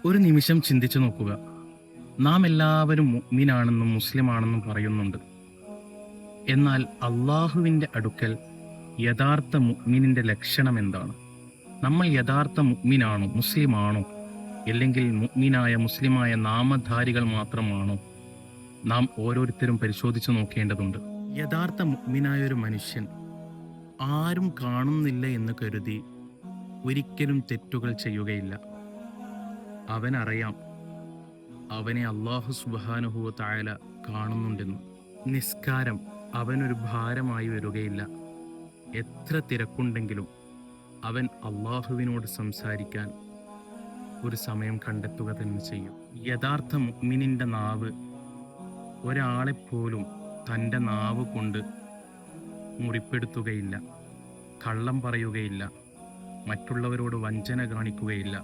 ഒരു നിമിഷം ചിന്തിച്ചു നോക്കുക. നാം എല്ലാവരും മുഅ്മിനാണെന്നും മുസ്ലിമാണെന്നും പറയുന്നുണ്ട്. എന്നാൽ അള്ളാഹുവിൻ്റെ അടുക്കൽ യഥാർത്ഥ മുഅ്മിനിൻ്റെ ലക്ഷണം എന്താണ്? നമ്മൾ യഥാർത്ഥ മുഅ്മിനാണോ, മുസ്ലിമാണോ, അല്ലെങ്കിൽ മുഅ്മിനായ മുസ്ലിമായ നാമധാരികൾ മാത്രമാണോ? നാം ഓരോരുത്തരും പരിശോധിച്ചു നോക്കേണ്ടതുണ്ട്. യഥാർത്ഥ മുഅ്മിനായ ഒരു മനുഷ്യൻ ആരും കാണുന്നില്ല എന്ന് കരുതി ഒരിക്കലും തെറ്റുകൾ ചെയ്യുകയില്ല. അവനറിയാം അവനെ അല്ലാഹു സുബ്ഹാനഹു വ തആല കാണുന്നുണ്ടെന്ന്. നിസ്കാരം അവനൊരു ഭാരമായി വരികയില്ല. എത്ര തിരക്കുണ്ടെങ്കിലും അവൻ അള്ളാഹുവിനോട് സംസാരിക്കാൻ ഒരു സമയം കണ്ടെത്തുക തന്നെ ചെയ്യും. യഥാർത്ഥ മുഅ്മിനിൻ്റെ നാവ് ഒരാളെപ്പോലും തൻ്റെ നാവ് കൊണ്ട് മുറിപ്പെടുത്തുകയില്ല, കള്ളം പറയുകയില്ല, മറ്റുള്ളവരോട് വഞ്ചന കാണിക്കുകയില്ല,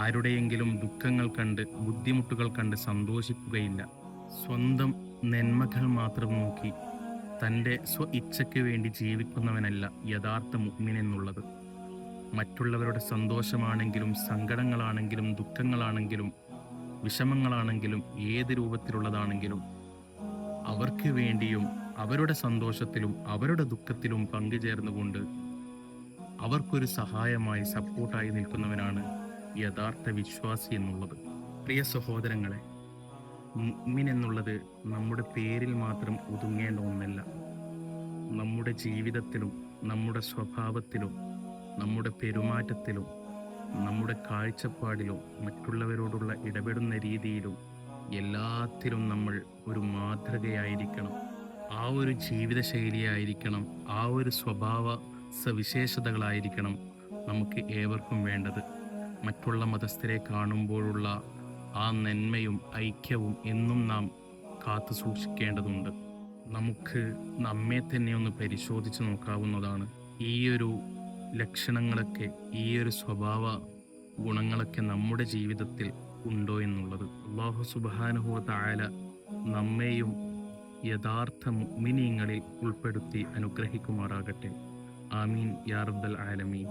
ആരുടെയെങ്കിലും ദുഃഖങ്ങൾ കണ്ട് ബുദ്ധിമുട്ടുകൾ കണ്ട് സന്തോഷിക്കുകയില്ല. സ്വന്തം നന്മകൾ മാത്രം നോക്കി തൻ്റെ ഇച്ഛയ്ക്ക് വേണ്ടി ജീവിക്കുന്നവനല്ല യഥാർത്ഥ മുഅ്മിൻ എന്നുള്ളത്. മറ്റുള്ളവരുടെ സന്തോഷമാണെങ്കിലും സങ്കടങ്ങളാണെങ്കിലും ദുഃഖങ്ങളാണെങ്കിലും വിഷമങ്ങളാണെങ്കിലും ഏത് രൂപത്തിലുള്ളതാണെങ്കിലും അവർക്ക് വേണ്ടിയും അവരുടെ സന്തോഷത്തിലും അവരുടെ ദുഃഖത്തിലും പങ്കുചേർന്നുകൊണ്ട് അവർക്കൊരു സഹായമായി സപ്പോർട്ടായി നിൽക്കുന്നവനാണ് യഥാർത്ഥ വിശ്വാസി എന്നുള്ളത്. പ്രിയ സഹോദരങ്ങളെ, മുഅ്മിൻ എന്നുള്ളത് നമ്മുടെ പേരിൽ മാത്രം ഒതുങ്ങേണ്ട ഒന്നല്ല. നമ്മുടെ ജീവിതത്തിലും നമ്മുടെ സ്വഭാവത്തിലും നമ്മുടെ പെരുമാറ്റത്തിലും നമ്മുടെ കാഴ്ചപ്പാടിലും മറ്റുള്ളവരോടുള്ള ഇടപെടുന്ന രീതിയിലും എല്ലാത്തിലും നമ്മൾ ഒരു മാതൃകയായിരിക്കണം. ആ ഒരു ജീവിതശൈലിയായിരിക്കണം, ആ ഒരു സ്വഭാവ സവിശേഷതകളായിരിക്കണം നമുക്ക് ഏവർക്കും വേണ്ടത്. മറ്റുള്ള മതസ്ഥരെ കാണുമ്പോഴുള്ള ആ നന്മയും ഐക്യവും എന്നും നാം കാത്തു സൂക്ഷിക്കേണ്ടതുണ്ട്. നമുക്ക് നമ്മെ തന്നെ ഒന്ന് പരിശോധിച്ച് നോക്കാവുന്നതാണ്. ഈയൊരു ലക്ഷണങ്ങളൊക്കെ, ഈയൊരു സ്വഭാവ ഗുണങ്ങളൊക്കെ നമ്മുടെ ജീവിതത്തിൽ ഉണ്ടോ എന്നുള്ളത്. അല്ലാഹു സുബ്ഹാനഹു വ തആല നമ്മെയും യഥാർത്ഥ മുഅ്മിനീങ്ങളിൽ ഉൾപ്പെടുത്തി അനുഗ്രഹിക്കുമാറാകട്ടെ. ആമീൻ യാ റബ്ബൽ ആലമീൻ.